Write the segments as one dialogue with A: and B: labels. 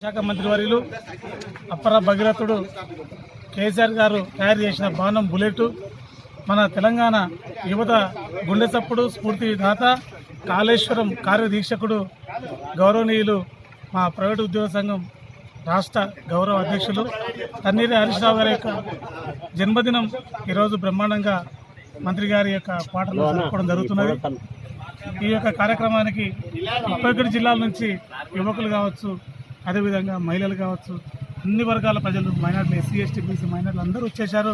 A: శాఖ మంత్రివర్యులు అప్పర భగీరథుడు కేసీఆర్ గారు తయారు చేసిన బాణం బుల్లెట్ మన తెలంగాణ యువత గుండె చప్పుడు స్ఫూర్తి దాత కాళేశ్వరం కార్యదీక్షకుడు గౌరవనీయులు మా ప్రైవేటు ఉద్యోగ సంఘం రాష్ట్ర గౌరవ అధ్యక్షులు తన్నీరి హరీష్ రావు గారి యొక్క జన్మదినం ఈరోజు బ్రహ్మాండంగా మంత్రి గారి యొక్క పాటలు జరుపుకోవడం జరుగుతున్నది. ఈ యొక్క కార్యక్రమానికి 31 జిల్లాల నుంచి యువకులు కావచ్చు, అదేవిధంగా మహిళలు కావచ్చు, అన్ని వర్గాల ప్రజలు, మైనార్టీలు, ఎస్సీ ఎస్టీ బీసీ మైనార్టీలు అందరూ వచ్చేశారు.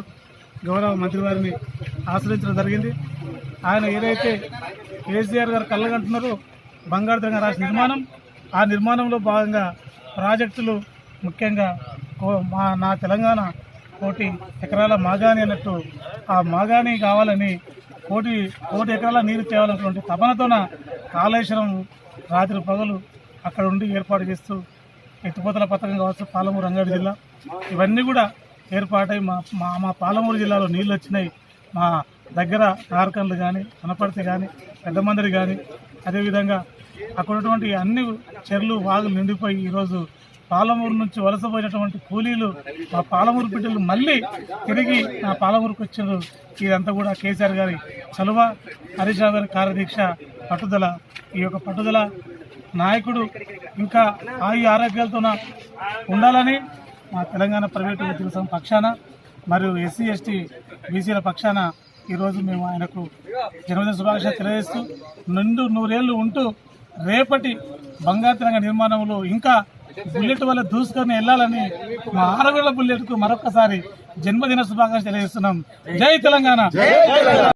A: గౌరవ మంత్రి వారిని ఆశ్రయించడం జరిగింది. ఆయన ఏదైతే కేసీఆర్ గారు కళ్ళగంటున్నారో బంగారు తెలంగాణ రాష్ట్ర నిర్మాణం, ఆ నిర్మాణంలో భాగంగా ప్రాజెక్టులు ముఖ్యంగా నా తెలంగాణ 1 ఎకరాల మాగాణి అన్నట్టు ఆ మాగాణి కావాలని 1 ఎకరాల నీరు తేవాలన్నటువంటి తపనతోన కాళేశ్వరం రాత్రి పగలు అక్కడ ఉండి ఏర్పాటు చేస్తూ ఎత్తిపోతల పథకం కావచ్చు, పాలమూరు రంగారెడ్డి జిల్లా ఇవన్నీ కూడా ఏర్పాటై మా పాలమూరు జిల్లాలో నీళ్ళు వచ్చినాయి. మా దగ్గర నార్కన్లు కానీ, అనపర్తి కానీ, పెద్దమందరి కానీ, అదేవిధంగా అక్కడ ఉన్నటువంటి అన్ని చెర్లు వాగులు నిండిపోయి ఈరోజు పాలమూరు నుంచి వలసపోయినటువంటి కూలీలు మా పాలమూరు బిడ్డలు మళ్ళీ తిరిగి నా పాలమూరుకు వచ్చారు. ఇదంతా కూడా కేసీఆర్ గారి చలువ, హరీష్ రావు గారి కార్యదీక్ష, పట్టుదల. ఈ యొక్క పట్టుదల నాయకుడు ఇంకా ఆరోగ్యాలతో ఉండాలని మా తెలంగాణ ప్రైవేటు ఉద్యోగ సంఘం పక్షాన మరియు ఎస్సీ ఎస్టీ బీసీల పక్షాన ఈరోజు మేము ఆయనకు జన్మదిన శుభాకాంక్షలు తెలియజేస్తూ నిండు 100 ఏళ్ళు ఉంటూ రేపటి బంగారు తెలంగాణ నిర్మాణంలో ఇంకా బుల్లెట్ వల్ల దూసుకొని వెళ్ళాలని మా 6 బుల్లెట్కు మరొకసారి జన్మదిన శుభాకాంక్షలు తెలియజేస్తున్నాం. జై తెలంగాణ.